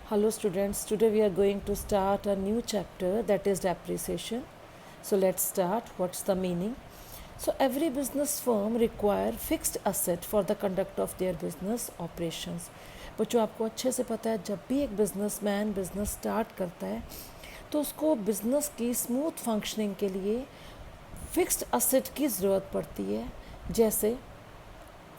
Hello students, today we are going to start a new chapter, that is depreciation. So let's start. What's the meaning? So every business firm require fixed asset for the conduct of their business operations. बच्चों आपको अच्छे से पता है जब भी एक businessman business start करता है तो उसको बिजनेस की स्मूथ फंक्शनिंग के लिए फिक्स्ड असेट की ज़रूरत पड़ती है। जैसे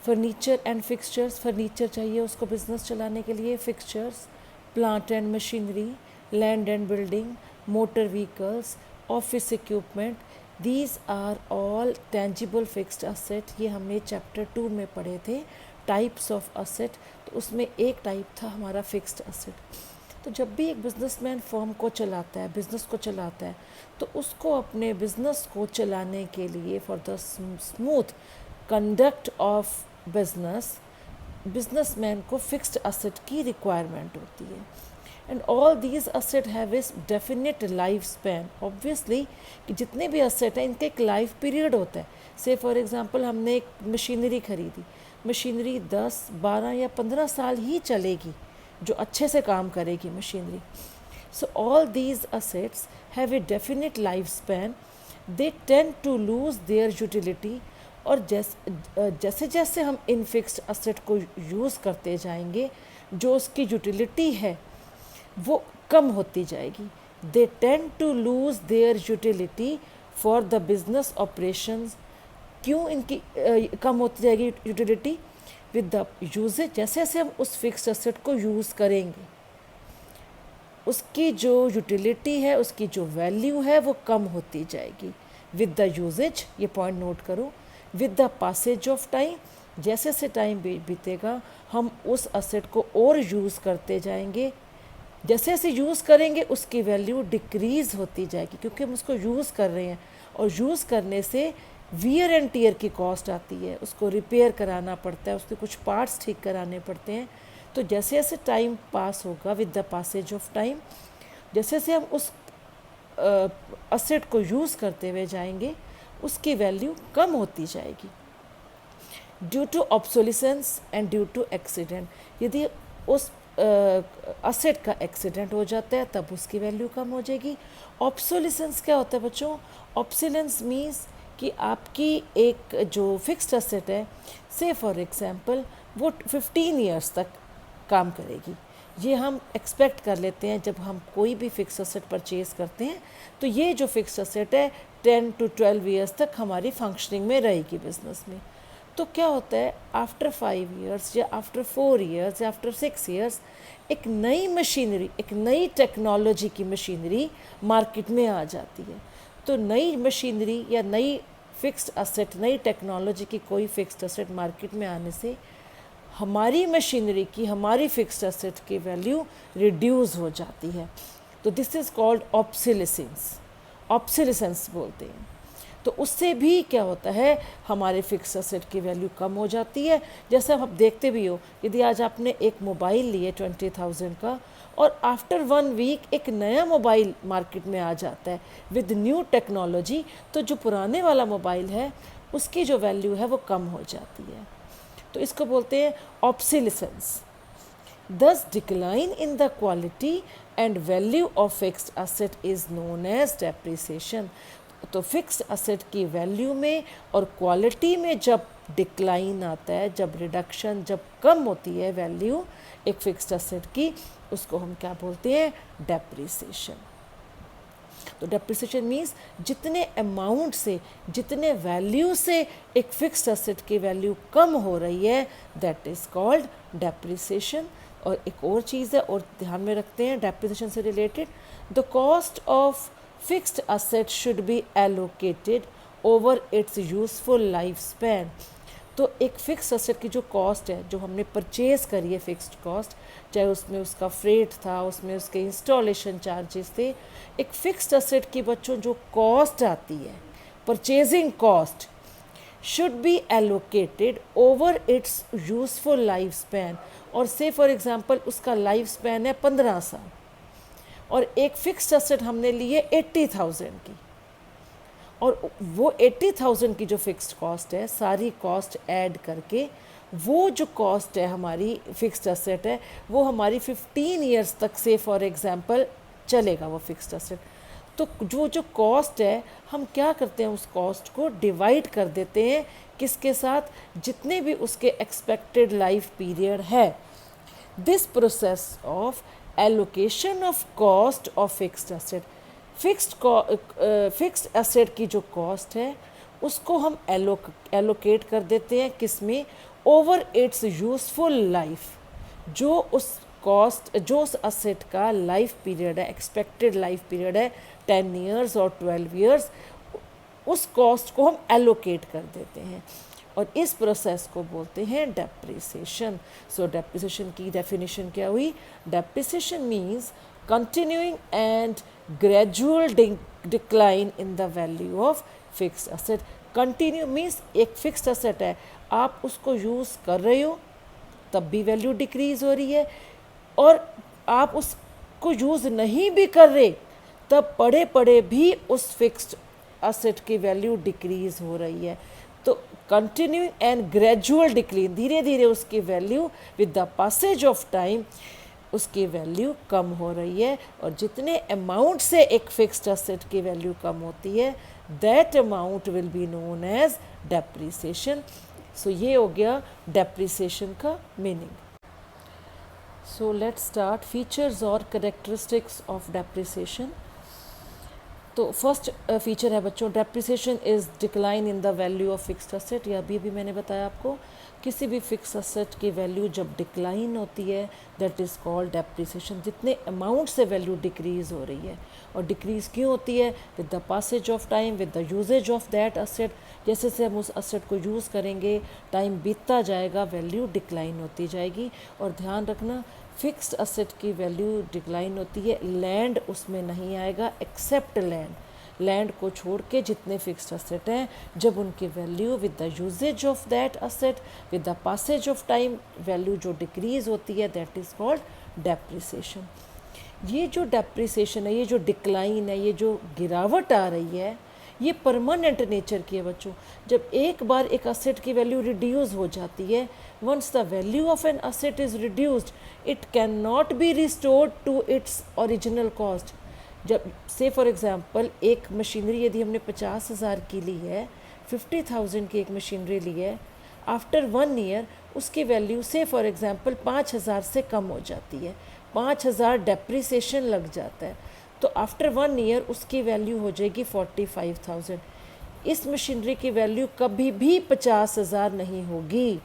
फर्नीचर एंड फिक्सचर्स, फर्नीचर चाहिए उसको बिजनेस चलाने के लिए, fixtures, plant and machinery, land and building, motor vehicles, office equipment, these are all tangible fixed asset. ये हमने चैप्टर 2 में पढ़े थे, टाइप्स ऑफ असेट। तो उसमें एक टाइप था हमारा फिक्स्ड असेट। तो जब भी एक बिजनेसमैन फर्म को चलाता है, बिज़नेस को चलाता है, तो उसको अपने बिज़नेस को चलाने के लिए for the smooth conduct of businessman को फिक्स्ड असेट की रिक्वायरमेंट होती है। And all these asset have is definite life span. Obviously कि जितने भी असेट हैं इनका एक लाइफ पीरियड होता है। से फॉर एग्जांपल हमने एक मशीनरी खरीदी, मशीनरी 10, 12 या 15 साल ही चलेगी, जो अच्छे से काम करेगी machinery. So all these assets have a definite life span, they tend to lose their utility. और जैसे जैसे हम इन फिक्स्ड असेट को यूज़ करते जाएंगे, जो उसकी यूटिलिटी है वो कम होती जाएगी। They tend to lose their utility for the business operations. क्यों इनकी कम होती जाएगी यूटिलिटी? विद द यूजेज, जैसे जैसे हम उस फिक्स्ड असेट को यूज़ करेंगे उसकी जो यूटिलिटी है, उसकी जो वैल्यू है वो कम होती जाएगी। विद द यूजेज, ये पॉइंट नोट करो। With the passage of time, जैसे जैसे टाइम बीतेगा हम उस असेट को और यूज़ करते जाएंगे। जैसे जैसे यूज़ करेंगे उसकी वैल्यू डिक्रीज़ होती जाएगी, क्योंकि हम उसको यूज़ कर रहे हैं। और यूज़ करने से वियर एंड टियर की कॉस्ट आती है, उसको रिपेयर कराना पड़ता है, उसके कुछ पार्ट्स ठीक कराने पड़ते हैं। तो जैसे जैसे टाइम पास होगा, with the passage of time, जैसे जैसे हम उस असेट को यूज़ करते हुए जाएंगे उसकी वैल्यू कम होती जाएगी। Due to obsolescence and due to accident, यदि उस असेट का एक्सीडेंट हो जाता है तब उसकी वैल्यू कम हो जाएगी। ऑब्सोलिसेंस क्या होता है बच्चों? ऑब्सोलेंस मीन्स कि आपकी एक जो फिक्स्ड असेट है, से फॉर एग्जांपल वो 15 ईयर्स तक काम करेगी। ये हम एक्सपेक्ट कर लेते हैं जब हम कोई भी फिक्स असेट परचेज़ करते हैं, तो ये जो फिक्स असेट है 10 to 12 ईयर्स तक हमारी फंक्शनिंग में रहेगी बिजनेस में। तो क्या होता है, आफ्टर 5 ईयर्स या आफ्टर 4 ईयर्स या आफ्टर 6 ईयर्स एक नई मशीनरी, एक नई टेक्नोलॉजी की मशीनरी मार्केट में आ जाती है। तो नई मशीनरी या नई फिक्स्ड असेट, नई टेक्नोलॉजी की कोई फिक्स्ड असेट मार्केट में आने से हमारी मशीनरी की, हमारी फिक्स्ड असेट की वैल्यू रिड्यूस हो जाती है। तो this is called obsolescence, obsolescence बोलते हैं। तो उससे भी क्या होता है, हमारे फिक्स असेट की वैल्यू कम हो जाती है। जैसे आप देखते भी हो, यदि आज आपने एक मोबाइल लिए 20,000 का और आफ्टर 1 वीक एक नया मोबाइल मार्केट में आ जाता है विद न्यू टेक्नोलॉजी, तो जो पुराने वाला मोबाइल है उसकी जो वैल्यू है वो कम हो जाती है। तो इसको बोलते हैं obsolescence. Thus decline in the quality and value of fixed asset is known as depreciation। तो फिक्स्ड असेट की वैल्यू में और क्वालिटी में जब डिक्लाइन आता है, जब रिडक्शन, जब कम होती है वैल्यू एक फिक्स्ड असेट की, उसको हम क्या बोलते हैं? डेप्रिसिएशन। तो डेप्रिसिएशन मीन्स जितने अमाउंट से, जितने वैल्यू से एक फिक्स्ड असेट की वैल्यू कम हो रही है, दैट इज़ कॉल्ड डेप्रिसिएशन। और एक और चीज़ है और ध्यान में रखते हैं डेप्रिसिएशन से related, the cost of fixed asset should be allocated over it's useful life span. तो एक फिक्स असेट की जो कॉस्ट है, जो हमने परचेज़ करी है फिक्स्ड कॉस्ट, चाहे उसमें उसका फ्रेट था, उसमें उसके इंस्टॉलेशन चार्जेस थे, एक फिक्स्ड असेट की बच्चों जो कॉस्ट आती है, purchasing cost, should be allocated over it's useful life span. और से फॉर एग्जांपल उसका लाइफ स्पैन है 15 साल और एक फिक्स्ड असेट हमने ली है 80,000 की, और वो 80,000 की जो फिक्स्ड कॉस्ट है, सारी कॉस्ट ऐड करके वो जो कॉस्ट है हमारी फिक्स्ड असेट है वो हमारी 15 ईयर्स तक से फॉर एग्जांपल चलेगा वो फिक्स्ड असेट। तो जो जो कॉस्ट है हम क्या करते हैं, उस कॉस्ट को डिवाइड कर देते हैं किसके साथ, जितने भी उसके एक्सपेक्टेड लाइफ पीरियड है। This process of allocation of cost of fixed asset, fixed asset की जो कॉस्ट है उसको हम एलोकेट कर देते हैं किसमें, ओवर इट्स यूज़फुल लाइफ। जो उस कॉस्ट, जो उस असेट का लाइफ पीरियड है, एक्सपेक्टेड लाइफ पीरियड है 10 ईयर्स और 12 ईयर्स, उस कॉस्ट को हम एलोकेट कर देते हैं और इस प्रोसेस को बोलते हैं डेप्रिसिएशन। सो डेप्रिसिएशन की डेफिनेशन क्या हुई, depreciation means continuing and gradual decline in the value of fixed asset। Continue means एक फिक्स्ड असेट है, आप उसको यूज़ कर रहे हो तब भी वैल्यू डिक्रीज़ हो रही है, और आप उसको यूज़ नहीं भी कर रहे तब पड़े पड़े भी उस फिक्स्ड असेट की वैल्यू डिक्रीज़ हो रही है। तो कंटिन्यूइंग एंड ग्रेजुअल डिक्लीन, धीरे धीरे उसकी value with the passage of time उसकी वैल्यू कम हो रही है, और जितने अमाउंट से एक फिक्स्ड असेट की वैल्यू कम होती है that amount will be known as depreciation. So ये हो गया डेप्रिसिएशन का meaning. So let's start features और कैरेक्टरिस्टिक्स ऑफ डेप्रिसिएशन। तो फर्स्ट फीचर है बच्चों, depreciation is decline in the value of fixed asset. या अभी मैंने बताया आपको, किसी भी फिक्स असेट की वैल्यू जब डिक्लाइन होती है दैट इज़ कॉल्ड डेप्रिसिएशन। जितने अमाउंट से वैल्यू डिक्रीज़ हो रही है, और डिक्रीज़ क्यों होती है, with the passage of time, with the usages of that asset. जैसे जैसे हम उस असेट को यूज़ करेंगे, टाइम बीतता जाएगा, वैल्यू डिक्लाइन होती जाएगी। और ध्यान रखना, फिक्स्ड असेट की वैल्यू डिक्लाइन होती है, लैंड उसमें नहीं आएगा एक्सेप्ट लैंड। लैंड को छोड़ के जितने फिक्स्ड असेट हैं, जब उनकी value with the usages of that asset, with the passage of time, value जो डिक्रीज होती है दैट इज़ कॉल्ड डेप्रिसिएशन। ये जो डेप्रिसिएशन है, ये जो डिक्लाइन है, ये जो गिरावट आ रही है, ये परमानेंट नेचर की है बच्चों। जब एक बार एक असेट की वैल्यू रिड्यूस हो जाती है, once the value of an asset is reduced it can not be restored to its original cost. जब से फॉर एग्ज़ाम्पल एक मशीनरी यदि हमने 50,000 की ली है, 50,000 की एक मशीनरी ली है, आफ्टर 1 ईयर उसकी वैल्यू से फॉर एग्ज़ाम्पल 5,000 से कम हो जाती है, 5,000 डेप्रिसिएशन लग जाता है, तो आफ्टर 1 ईयर उसकी वैल्यू हो जाएगी 45,000। इस मशीनरी की वैल्यू कभी भी 50,000 नहीं होगी,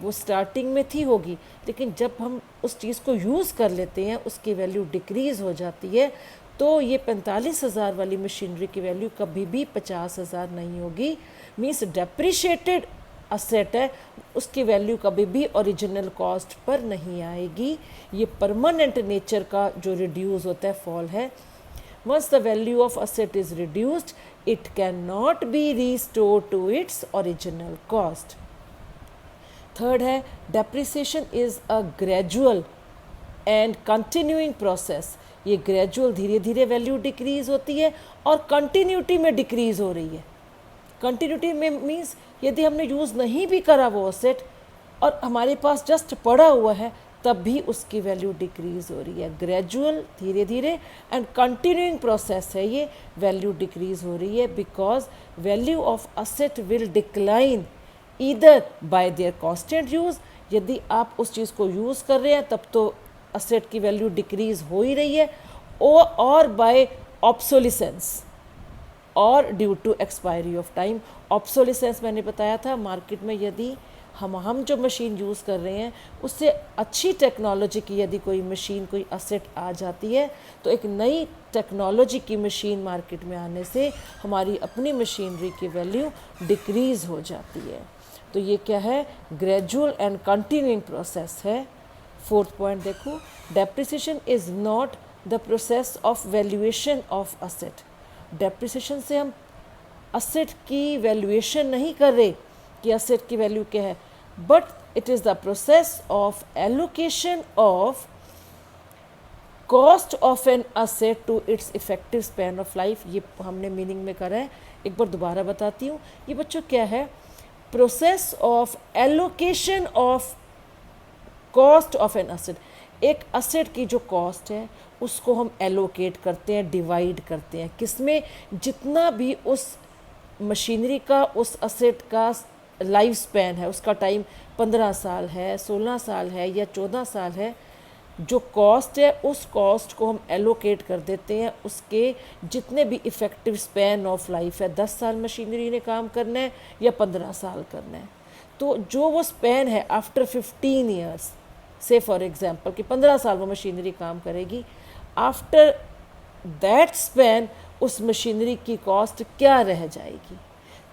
वो स्टार्टिंग में थी होगी, लेकिन जब हम उस चीज़ को यूज़ कर लेते हैं उसकी वैल्यू डिक्रीज़ हो जाती है, तो ये 45,000 वाली मशीनरी की वैल्यू कभी भी 50,000 नहीं होगी। मीन्स डेप्रिशिएटेड असेट है, उसकी वैल्यू कभी भी ओरिजिनल कॉस्ट पर नहीं आएगी। ये परमानेंट नेचर का जो रिड्यूस होता है फॉल है। Once the value of asset is reduced it can not be restored to its original cost. Third है, depreciation is a gradual and continuing process. ये ग्रेजुअल, धीरे धीरे वैल्यू डिक्रीज़ होती है और कंटिन्यूटी में डिक्रीज़ हो रही है। कंटिन्यूटी में मीन्स यदि हमने यूज़ नहीं भी करा वो असेट और हमारे पास जस्ट पड़ा हुआ है, तब भी उसकी वैल्यू डिक्रीज़ हो रही है। ग्रेजुअल, धीरे धीरे, एंड कंटिन्यूइंग प्रोसेस है, ये वैल्यू डिक्रीज़ हो रही है because value of asset will decline either by there constant use. यदि आप उस चीज़ को यूज़ कर रहे हैं तब तो असेट की वैल्यू डिक्रीज़ हो ही रही है, और बाय ऑब्सोलिसेंस और due to expiry of time. Obsolescence मैंने बताया था, मार्केट में यदि हम जो मशीन यूज़ कर रहे हैं उससे अच्छी टेक्नोलॉजी की यदि कोई मशीन, कोई असेट आ जाती है, तो एक नई टेक्नोलॉजी की मशीन मार्केट में आने से हमारी अपनी मशीनरी की वैल्यू डिक्रीज़ हो जाती है। तो ये क्या है, ग्रेजुअल एंड कंटिन्यूइंग प्रोसेस है। फोर्थ पॉइंट देखो, depreciation is not the process of valuation of asset. Depreciation से हम असेट की वैल्यूएशन नहीं कर रहे कि असेट की वैल्यू क्या है, but it is the process of allocation of cost of an asset to its effective span of life. ये हमने मीनिंग में करा है, एक बार दोबारा बताती हूँ। ये बच्चों क्या है, process of allocation of cost of an asset. एक असेट की जो कॉस्ट है उसको हम एलोकेट करते हैं, डिवाइड करते हैं, किसमें, जितना भी उस मशीनरी का, उस असेट का लाइफ स्पैन है, उसका टाइम 15 साल है, 16 साल है या 14 साल है, जो कॉस्ट है उस कॉस्ट को हम एलोकेट कर देते हैं उसके जितने भी इफ़ेक्टिव स्पैन ऑफ लाइफ है, 10 साल मशीनरी ने काम करना है या 15 साल करना है, तो जो वो स्पैन है आफ्टर 15 ईयर्स, से फॉर एग्जांपल कि 15 साल वो मशीनरी काम करेगी, आफ्टर दैट स्पैन उस मशीनरी की कॉस्ट क्या रह जाएगी।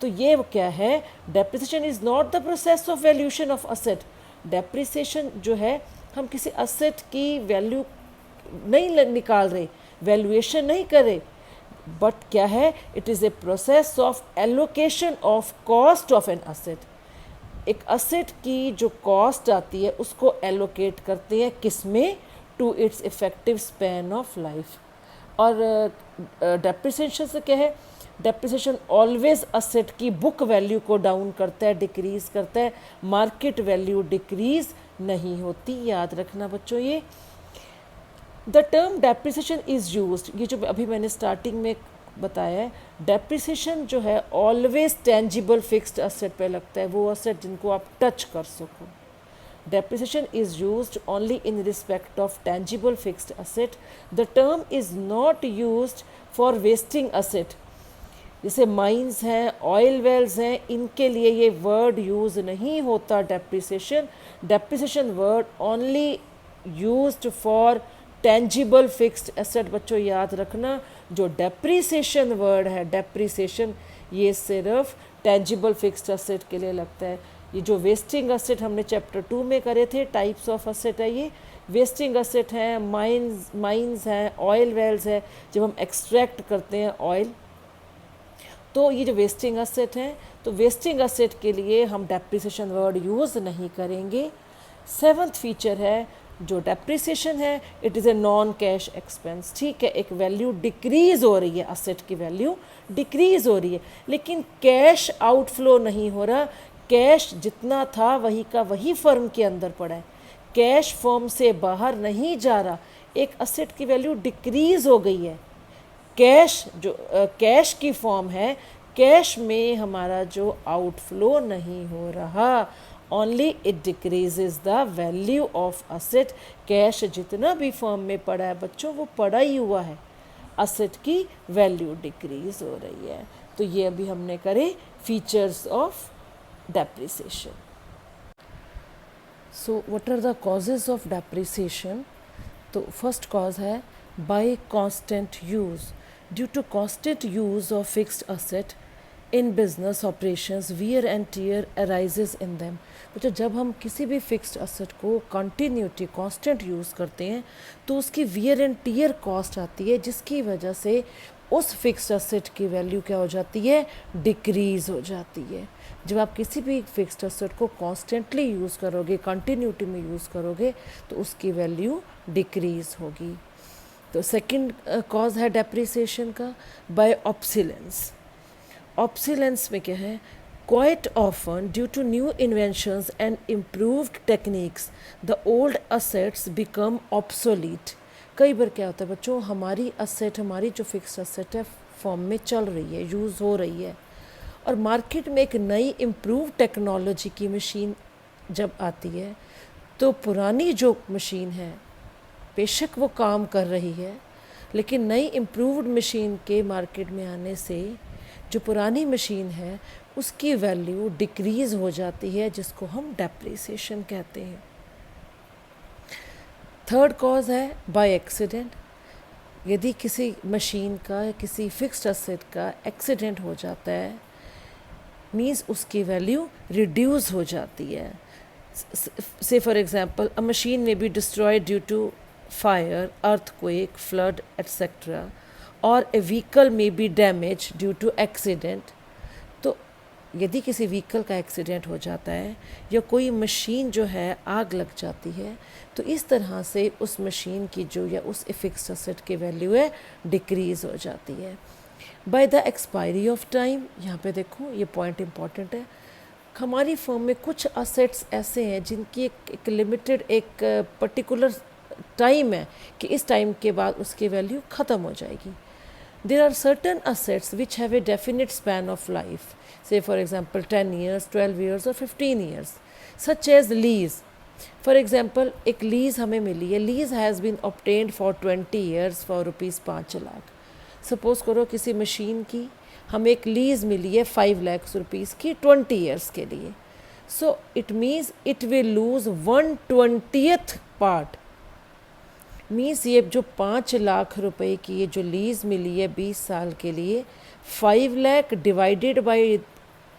तो ये क्या है, depreciation is not the process of valuation of asset. Depreciation जो है, हम किसी असेट की वैल्यू नहीं निकाल रहे, वैल्यूएशन नहीं कर रहे, बट क्या है, it is a process of allocation of cost of an asset. एक असेट की जो कॉस्ट आती है उसको एलोकेट करते हैं किस में, to its effective span of life. और डेप्रिसिएशन से क्या है, डेप्रिसिएशन ऑलवेज असेट की बुक वैल्यू को डाउन करता है, डिक्रीज करता है, मार्केट वैल्यू डिक्रीज नहीं होती, याद रखना बच्चों। ये the term depreciation is used, ये जो अभी मैंने स्टार्टिंग में बताया है, डेप्रिसिएशन जो है ऑलवेज टेंजिबल फिक्स्ड असेट पे लगता है, वो असेट जिनको आप टच कर सको। Depreciation is used only in respect of tangible fixed asset. The term is not used for wasting asset. जैसे माइंस हैं, ऑयल वेल्स हैं, इनके लिए ये वर्ड यूज़ नहीं होता depreciation. Depreciation word only used for tangible fixed asset. बच्चों याद रखना, जो डेप्रिसिएशन वर्ड है, डेप्रिसिएशन ये सिर्फ टेंजिबल फिक्स्ड एसेट के लिए लगता है। ये जो वेस्टिंग असेट हमने चैप्टर 2 में करे थे, टाइप्स ऑफ असेट है, ये वेस्टिंग असेट हैं, माइंस हैं, ऑयल वेल्स है, जब हम एक्सट्रैक्ट करते हैं ऑयल, तो ये जो वेस्टिंग असेट हैं, तो वेस्टिंग असेट के लिए हम डेप्रिसिएशन वर्ड यूज़ नहीं करेंगे। 7th फीचर है जो डेप्रिसिएशन है, it is a non cash expense. ठीक है, एक वैल्यू डिक्रीज़ हो रही है, असेट की वैल्यू डिक्रीज़ हो रही है, लेकिन कैश आउटफ्लो नहीं हो रहा, कैश जितना था वही का वही फर्म के अंदर पड़ा है, कैश फर्म से बाहर नहीं जा रहा, एक असेट की वैल्यू डिक्रीज़ हो गई है। कैश जो कैश की फॉर्म है, कैश में हमारा जो आउटफ्लो नहीं हो रहा, only it decreases the value of asset. Cash जितना भी फॉर्म में पड़ा है बच्चों, वो पड़ा ही हुआ है, असेट की वैल्यू डिक्रीज हो रही है। तो ये अभी हमने करे features of depreciation. So what are the causes of depreciation? तो फर्स्ट कॉज है by constant use. Due to constant use of fixed asset in business operations, wear and tear arises in them. तो जब हम किसी भी fixed asset को continuity constant use करते हैं तो उसकी वियर एंड टीयर कॉस्ट आती है, जिसकी वजह से उस फिक्स्ड असेट की वैल्यू क्या हो जाती है, डिक्रीज़ हो जाती है। जब आप किसी भी फिक्स्ड असेट को कॉन्स्टेंटली यूज़ करोगे, कंटिन्यूटी में यूज़ करोगे, तो उसकी वैल्यू डिक्रीज़ होगी। तो सेकंड कॉज है डेप्रिसिएशन का, बाय ऑब्सिलेंस। ऑब्सिलेंस में क्या है, quite often due to new inventions and improved techniques the old assets become obsolete. कई बार क्या होता है बच्चों, हमारी असेट, हमारी जो फिक्स्ड असेट है फॉर्म में चल रही है, यूज़ हो रही है, और मार्केट में एक नई इम्प्रूव टेक्नोलॉजी की मशीन जब आती है, तो पुरानी जो मशीन है बेशक वो काम कर रही है, लेकिन नई इम्प्रूव्ड मशीन के मार्केट में आने से जो पुरानी मशीन है उसकी वैल्यू डिक्रीज़ हो जाती है, जिसको हम डेप्रिसिएशन कहते हैं। थर्ड कॉज है बाय एक्सीडेंट। यदि किसी मशीन का या किसी फिक्स्ड असेट का एक्सीडेंट हो जाता है, मीन्स उसकी वैल्यू रिड्यूस हो जाती है। Say for example a machine may be destroyed due to fire, earthquake, flood etcetera, और a vehicle may be damage due to accident. तो यदि किसी व्हीकल का एक्सीडेंट हो जाता है या कोई मशीन जो है आग लग जाती है, तो इस तरह से उस मशीन की जो या उस फिक्स्ड असेट की वैल्यू है डिक्रीज़ हो जाती है। By the expiry of time, यहाँ पे देखो ये पॉइंट इम्पॉर्टेंट है, हमारी फर्म में कुछ असेट्स ऐसे हैं जिनकी एक लिमिटेड एक पर्टिकुलर टाइम है कि इस टाइम के बाद उसकी वैल्यू ख़त्म हो जाएगी. There are certain assets which have a definite span of life, say for example 10 years, 12 years or 15 years, such as lease. For example, एक लीज़ हमें मिली है, lease has been obtained for 20 years for rupees 5 lakh. Suppose करो किसी machine की हमें एक lease मिली है 5 लाख रुपीज़ की 20 ईयर्स के लिए. So it means it will lose 1/20th part. Means ये जो 5 लाख रुपए की ये जो लीज़ मिली है 20 साल के लिए, 5 लाख डिवाइडेड बाई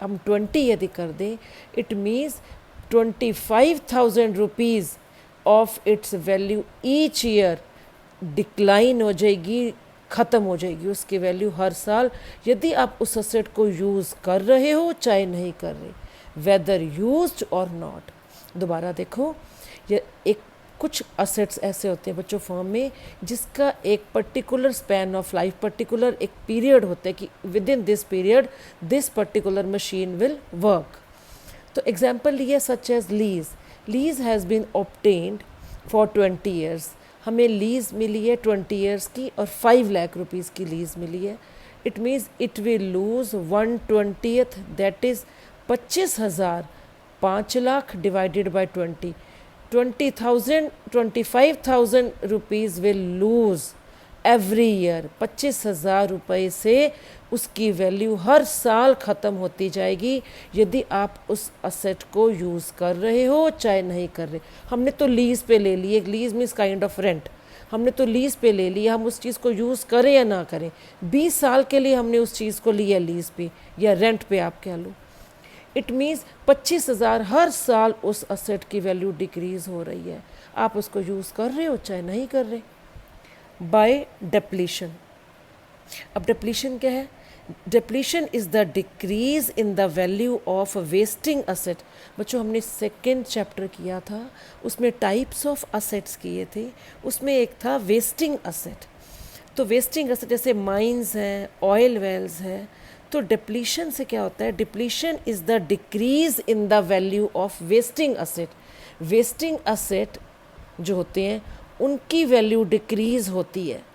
हम 20 यदि कर दें, it means 25,000 rupees of its value each year decline हो जाएगी, ख़त्म हो जाएगी उसकी वैल्यू हर साल, यदि आप उस असेट को यूज़ कर रहे हो चाहे नहीं कर रहे, वेदर यूज्ड और नॉट. दोबारा देखो, ये एक कुछ असेट्स ऐसे होते हैं बच्चों फर्म में जिसका एक particular span of life, particular एक पीरियड होता है कि within this period this particular machine will work. तो एग्जाम्पल लिए such as lease. Lease has been obtained for 20 years. हमें लीज़ मिली है 20 ईयर्स की और 5 लाख रुपीज़ की लीज़ मिली है. It means it will lose 1/20th, that is 25,000. 5 lakh divided by 20, 25,000 rupees will lose every year. 25,000 रुपये से उसकी वैल्यू हर साल ख़त्म होती जाएगी यदि आप उस असेट को यूज़ कर रहे हो चाहे नहीं कर रहे. हमने तो लीज़ पे ले ली, एक lease means kind of rent. हमने तो लीज़ पे ले लिया, हम उस चीज़ को यूज़ करें या ना करें, 20 साल के लिए हमने उस चीज़ को लिया लीज़ पे या रेंट पे आप कह लो. इट मीन्स 25,000 हर साल उस असेट की वैल्यू डिक्रीज़ हो रही है, आप उसको यूज़ कर रहे हो चाहे नहीं कर रहे. Bye depletion. अब डिप्लीशन क्या है? Depletion is the decrease in the value of wasting asset. बच्चों हमने सेकेंड चैप्टर किया था, उसमें टाइप्स ऑफ असेट्स किए थे, उसमें एक था वेस्टिंग असेट. तो वेस्टिंग असेट जैसे माइंस हैं, ऑयल वेल्स हैं. तो डिप्लीशन से क्या होता है? Depletion is the decrease in the value of wasting asset. Wasting asset जो होते हैं उनकी वैल्यू डिक्रीज़ होती है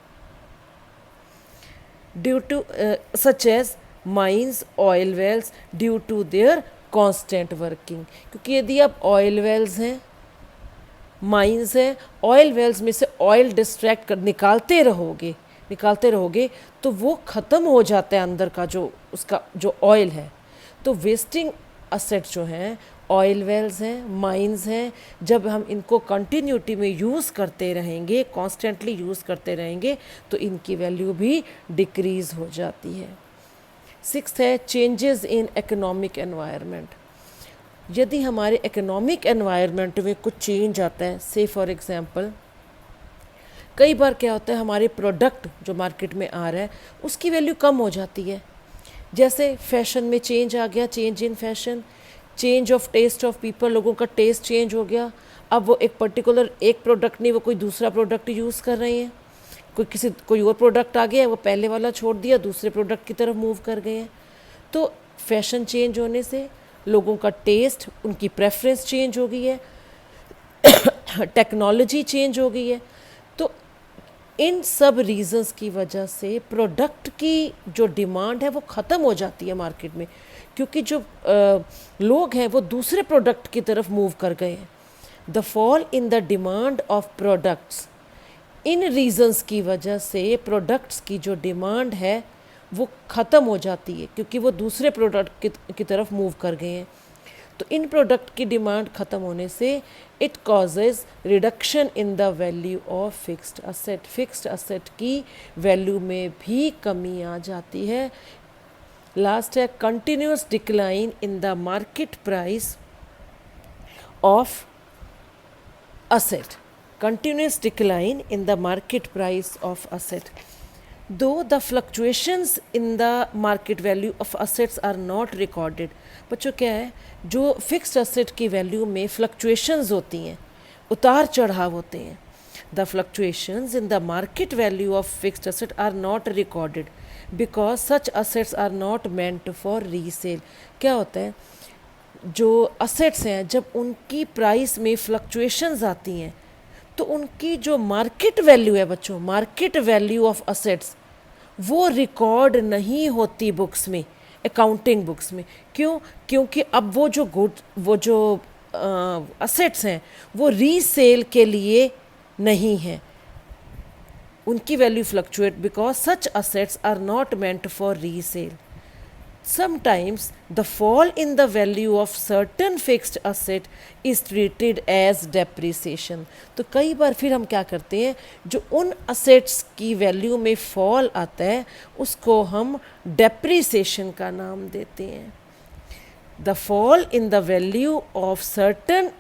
due to such as mines, oil wells, due to their constant working. क्योंकि यदि आप ऑयल वेल्स हैं, माइंस हैं, ऑयल वेल्स में से ऑयल डिस्ट्रैक्ट कर निकालते रहोगे तो वो ख़त्म हो जाता है अंदर का जो उसका जो ऑयल है. तो वेस्टिंग असेट जो हैं, ऑयल वेल्स हैं, माइंस हैं, जब हम इनको कंटिन्यूटी में यूज़ करते रहेंगे, कॉन्स्टेंटली यूज़ करते रहेंगे तो इनकी वैल्यू भी डिक्रीज़ हो जाती है. 6th है चेंजेस इन इकोनॉमिक एनवायरनमेंट. यदि हमारे इकोनॉमिक एनवायरनमेंट में कुछ चेंज आता है, से फॉर एग्जांपल कई बार क्या होता है हमारे प्रोडक्ट जो मार्केट में आ रहा है उसकी वैल्यू कम हो जाती है. जैसे फैशन में चेंज आ गया, change in fashion, change of taste of people, लोगों का टेस्ट चेंज हो गया. अब वो एक पर्टिकुलर एक प्रोडक्ट नहीं, वो कोई दूसरा प्रोडक्ट यूज़ कर रहे हैं. कोई और प्रोडक्ट आ गया, वो पहले वाला छोड़ दिया, दूसरे प्रोडक्ट की तरफ मूव कर गए हैं. तो फैशन चेंज होने से लोगों का टेस्ट, उनकी प्रेफरेंस चेंज हो गई है, टेक्नोलॉजी चेंज हो गई है. तो इन सब रीज़न्स की वजह से प्रोडक्ट की जो डिमांड है वो ख़त्म हो जाती है मार्केट में, क्योंकि जो लोग हैं वो दूसरे प्रोडक्ट की तरफ मूव कर गए हैं. The fall in the demand of products, in reasons की वजह से प्रोडक्ट्स की जो डिमांड है वो ख़त्म हो जाती है क्योंकि वो दूसरे प्रोडक्ट की तरफ मूव कर गए हैं. तो इन प्रोडक्ट की डिमांड ख़त्म होने से it causes reduction in the value of fixed asset. Fixed asset की वैल्यू में भी कमी आ जाती है. लास्ट है continuous decline in the market price of asset. Continuous decline in the market price of asset. Though the fluctuations in the market value of assets are not recorded. बच्चों क्या है, जो फिक्स्ड असेट की value में fluctuations होती हैं, उतार चढ़ाव होते हैं, the fluctuations in the market value of fixed asset are not recorded because such assets are not meant for resale. क्या होता है, जो असेट्स हैं जब उनकी प्राइस में फ्लक्चुएशंस आती हैं तो उनकी जो मार्केट वैल्यू है बच्चों, मार्केट वैल्यू ऑफ असेट्स, वो रिकॉर्ड नहीं होती बुक्स में, अकाउंटिंग बुक्स में। क्यों? क्योंकि अब वो जो असेट्स हैं वो रीसेल के लिए नहीं हैं, उनकी value fluctuate because such assets are not meant for resale. Sometimes the fall in the value of certain fixed asset is treated as depreciation। तो कई बार फिर हम क्या करते हैं, जो उन assets की वैल्यू में फॉल आता है उसको हम depreciation का नाम देते हैं। The fall in the value of certain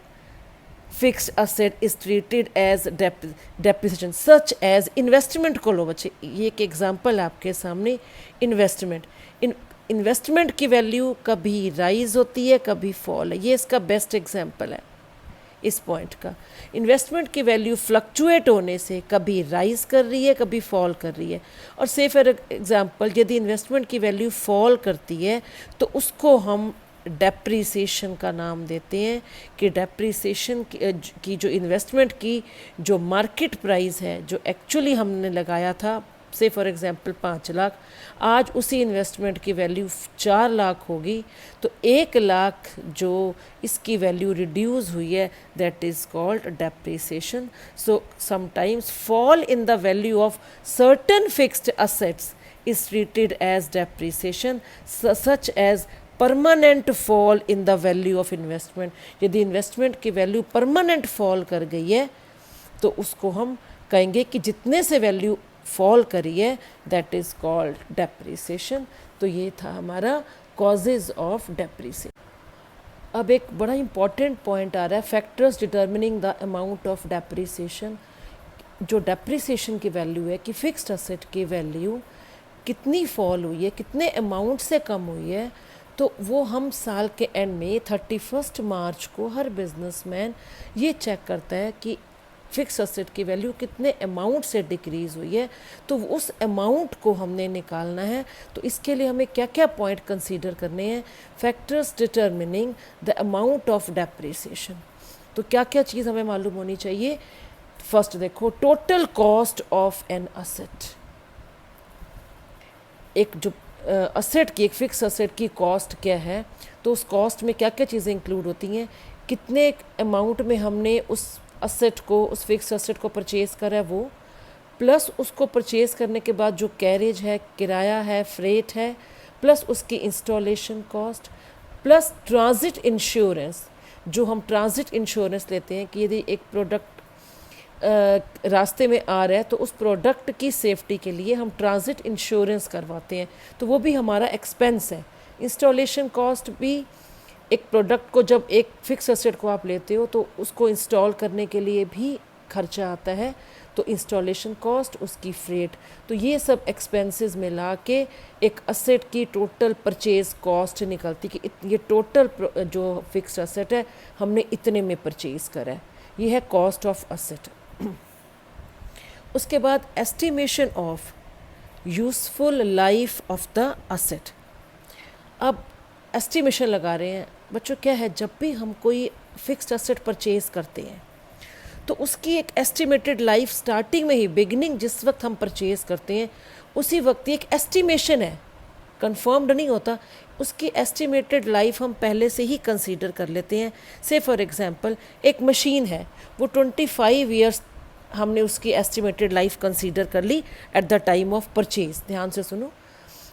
fixed asset is treated as depreciation such as investment को लो बच्चे, ये एक एग्जांपल आपके सामने, इन्वेस्टमेंट। इन्वेस्टमेंट की वैल्यू कभी राइज होती है कभी फॉल है, ये इसका बेस्ट एग्जांपल है इस पॉइंट का। इन्वेस्टमेंट की वैल्यू फ्लक्चुएट होने से कभी राइज कर रही है कभी फॉल कर रही है। और से फॉर एग्जांपल यदि इन्वेस्टमेंट की वैल्यू फॉल करती है तो उसको हम डेप्रीसिएशन का नाम देते हैं कि डेप्रीसिएशन की जो इन्वेस्टमेंट की जो मार्केट प्राइस है, जो एक्चुअली हमने लगाया था, से फॉर एग्जांपल 5 लाख, आज उसी इन्वेस्टमेंट की वैल्यू 4 लाख होगी, तो 1 लाख जो इसकी वैल्यू रिड्यूस हुई है that is called depreciation. So sometimes fall in the value of certain fixed assets is treated as depreciation such as permanent fall in the value of investment. यदि investment की value permanent fall कर गई है तो उसको हम कहेंगे कि जितने से वैल्यू फॉल करी है दैट इज़ कॉल्ड डेप्रीसिएशन। तो ये था हमारा कॉजेज ऑफ डेप्रीसिएशन। अब एक बड़ा इंपॉर्टेंट पॉइंट आ रहा है, factors determining the amount of depreciation. जो डेप्रीसिएशन की वैल्यू है कि फिक्स्ड असेट की वैल्यू कितनी फॉल हुई है, कितने अमाउंट से कम हुई है, तो वो हम साल के एंड में 31 मार्च को हर बिजनेसमैन ये चेक करता है कि फिक्स असेट की वैल्यू कितने अमाउंट से डिक्रीज़ हुई है, तो उस अमाउंट को हमने निकालना है। तो इसके लिए हमें क्या क्या पॉइंट कंसीडर करने हैं, factors determining the amount of depreciation. तो क्या क्या चीज़ हमें मालूम होनी चाहिए। फर्स्ट देखो, total cost of an asset. एक जो असेट की, एक फिक्स असेट की कॉस्ट क्या है, तो उस कॉस्ट में क्या क्या चीज़ें इंक्लूड होती हैं, कितने अमाउंट में हमने उस असेट को, उस फिक्स असेट को परचेज़ करा है वो, प्लस उसको परचेज़ करने के बाद जो कैरेज है, किराया है, फ्रेट है, प्लस उसकी installation cost, plus transit insurance. जो हम ट्रांजिट इंश्योरेंस लेते हैं कि यदि एक प्रोडक्ट रास्ते में आ रहा है तो उस प्रोडक्ट की सेफ्टी के लिए हम ट्रांजिट इंश्योरेंस करवाते हैं, तो वो भी हमारा एक्सपेंस है। इंस्टॉलेशन कॉस्ट भी, एक प्रोडक्ट को जब एक फिक्स एसेट को आप लेते हो तो उसको इंस्टॉल करने के लिए भी खर्चा आता है, तो इंस्टॉलेशन कॉस्ट, उसकी फ्रेट, तो ये सब एक्सपेंसेस मिला के एक असेट की टोटल परचेज़ कॉस्ट निकलती कि ये टोटल जो फिक्स असेट है हमने इतने में परचेज़ करा है, ये है कॉस्ट ऑफ असेट। उसके बाद estimation of useful life of the asset. अब एस्टिमेशन लगा रहे हैं बच्चों, क्या है, जब भी हम कोई फिक्स्ड असेट परचेज़ करते हैं तो उसकी एक एस्टिमेटेड लाइफ स्टार्टिंग में ही, बिगिनिंग जिस वक्त हम परचेज़ करते हैं उसी वक्त एक एस्टिमेशन है, कंफर्म्ड नहीं होता, उसकी एस्टिमेटेड लाइफ हम पहले से ही कंसीडर कर लेते हैं। से फॉर एग्जांपल एक मशीन है, वो 25 ईयर्स हमने उसकी एस्टिमेटेड लाइफ कंसीडर कर ली at the time of purchase. ध्यान से सुनो,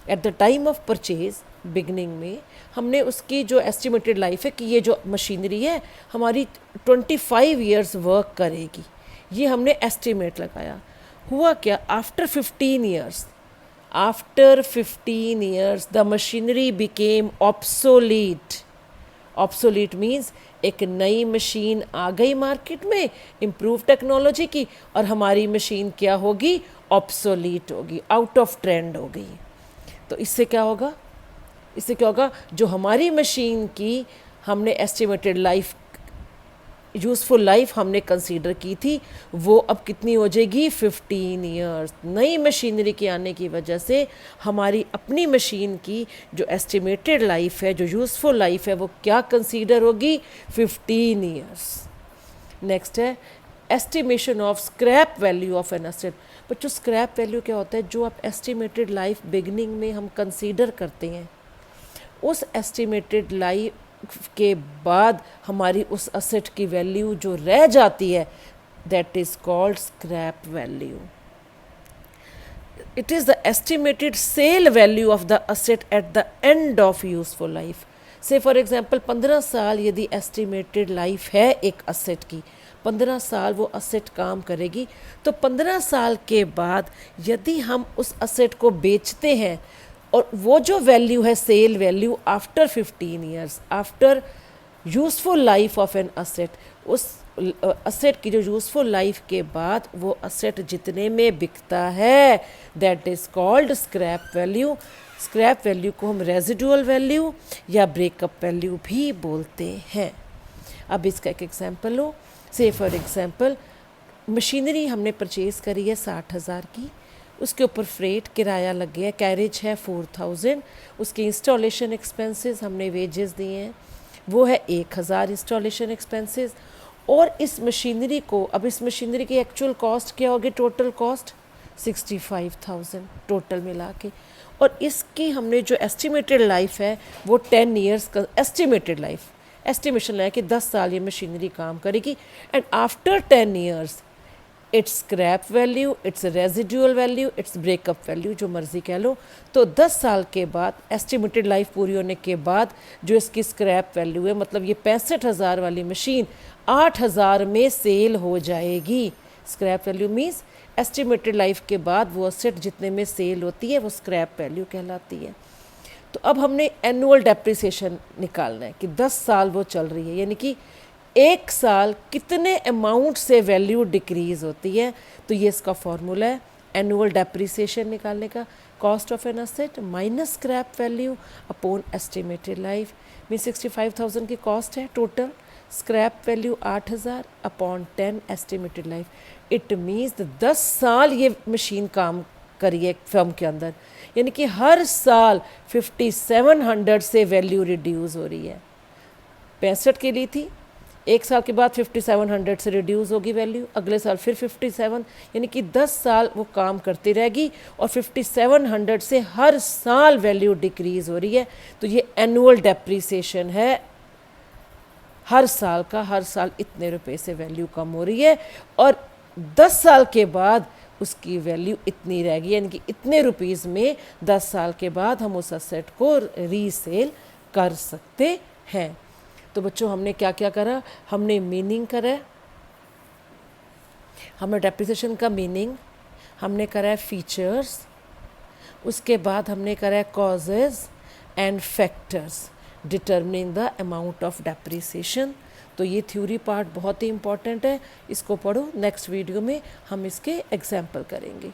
at the time of purchase beginning में हमने उसकी जो एस्टिमेटेड लाइफ है कि ये जो मशीनरी है हमारी 25 ईयर्स वर्क करेगी, ये हमने एस्टिमेट लगाया। हुआ क्या, after 15 years the machinery became obsolete. Obsolete means एक नई मशीन आ गई मार्केट में, इम्प्रूव टेक्नोलॉजी की, और हमारी मशीन क्या होगी, ऑब्सोलीट होगी, आउट ऑफ ट्रेंड हो गई। तो इससे क्या होगा, जो हमारी मशीन की हमने एस्टिमेटेड लाइफ यूज़फुल लाइफ हमने कंसीडर की थी वो अब कितनी हो जाएगी 15 ईयर्स। नई मशीनरी के आने की वजह से हमारी अपनी मशीन की जो एस्टिमेटेड लाइफ है, जो यूज़फुल लाइफ है, वो क्या कंसीडर होगी 15 ईयर्स। नेक्स्ट है estimation of scrap value of an asset. बच्चों स्क्रैप वैल्यू क्या होता है? जो आप एस्टिमेटेड लाइफ बिगनिंग में हम कंसीडर करते हैं, उस एस्टिमेटेड लाइफ के बाद हमारी उस असेट की वैल्यू जो रह जाती है, that is called scrap value. It is the estimated cell value of the asset at the end of useful life. से फॉर एग्जांपल 15 साल यदि एस्टिमेटेड लाइफ है एक असेट की, 15 साल वो असेट काम करेगी, तो 15 साल के बाद यदि हम उस असेट को बेचते हैं और वो जो वैल्यू है sale value after 15 years, after useful life of an asset, उस असेट की जो यूज़फुल लाइफ के बाद वो असेट जितने में बिकता है, that is called scrap value. Scrap value को हम रेजिडुअल वैल्यू या ब्रेकअप वैल्यू भी बोलते हैं। अब इसका एक एग्जांपल लो। से फॉर एग्जांपल मशीनरी हमने परचेज़ करी है 60,000 की, उसके ऊपर फ्रेट किराया लग गया, कैरेज है 4000, उसके इंस्टॉलेशन एक्सपेंसेस हमने वेजेस दिए हैं, वो है 1000 इंस्टॉलेशन एक्सपेंसेस। और इस मशीनरी को, अब इस मशीनरी की एक्चुअल कॉस्ट क्या होगी? टोटल कॉस्ट 65,000 टोटल मिला के। और इसकी हमने जो एस्टिमेटेड लाइफ है वो 10 ईयर्स का एस्टिमेटेड लाइफ, एस्टिमेशन है कि 10 साल ये मशीनरी काम करेगी। And after 10 years it's scrap value, it's residual value, it's breakup value, जो मर्जी कह लो। तो 10 साल के बाद एस्टिमेटेड लाइफ पूरी होने के बाद जो इसकी स्क्रैप वैल्यू है, मतलब ये 65,000 वाली मशीन 8,000 में सेल हो जाएगी। Scrap value means estimated life के बाद वो असेट जितने में सेल होती है वो स्क्रैप वैल्यू कहलाती है। तो अब हमने एनुअल डेप्रिसिएशन निकालना है कि 10 साल वो चल रही है, यानी कि एक साल कितने अमाउंट से वैल्यू डिक्रीज होती है। तो ये इसका फॉर्मूला है एनुअल डेप्रिसिएशन निकालने का, cost of an asset minus scrap value upon estimated life. Mean 65,000 की कॉस्ट है total, scrap value 8,000 upon 10 estimated life. It means 10 साल ये मशीन काम करी है फर्म के अंदर, यानी कि हर साल 5700 से वैल्यू रिड्यूस हो रही है। 65 की ली थी, एक साल के बाद 5700 से रिड्यूस होगी वैल्यू, अगले साल फिर 57, यानी कि 10 साल वो काम करती रहेगी और 5700 से हर साल वैल्यू डिक्रीज हो रही है। तो ये एनुअल डेप्रिसिएशन है, हर साल का, हर साल इतने रुपए से वैल्यू कम हो रही है और 10 साल के बाद उसकी वैल्यू इतनी रहेगी, यानी कि इतने रुपीज़ में 10 साल के बाद हम उस असेट को रीसेल कर सकते हैं। तो बच्चों हमने क्या क्या करा? हमने मीनिंग करा, हमने डेप्रिसिएशन का मीनिंग, हमने करा है फीचर्स, उसके बाद हमने करा है causes and factors determining the amount of depreciation. तो ये थ्योरी पार्ट बहुत ही इंपॉर्टेंट है, इसको पढ़ो। नेक्स्ट वीडियो में हम इसके एग्जाम्पल करेंगे।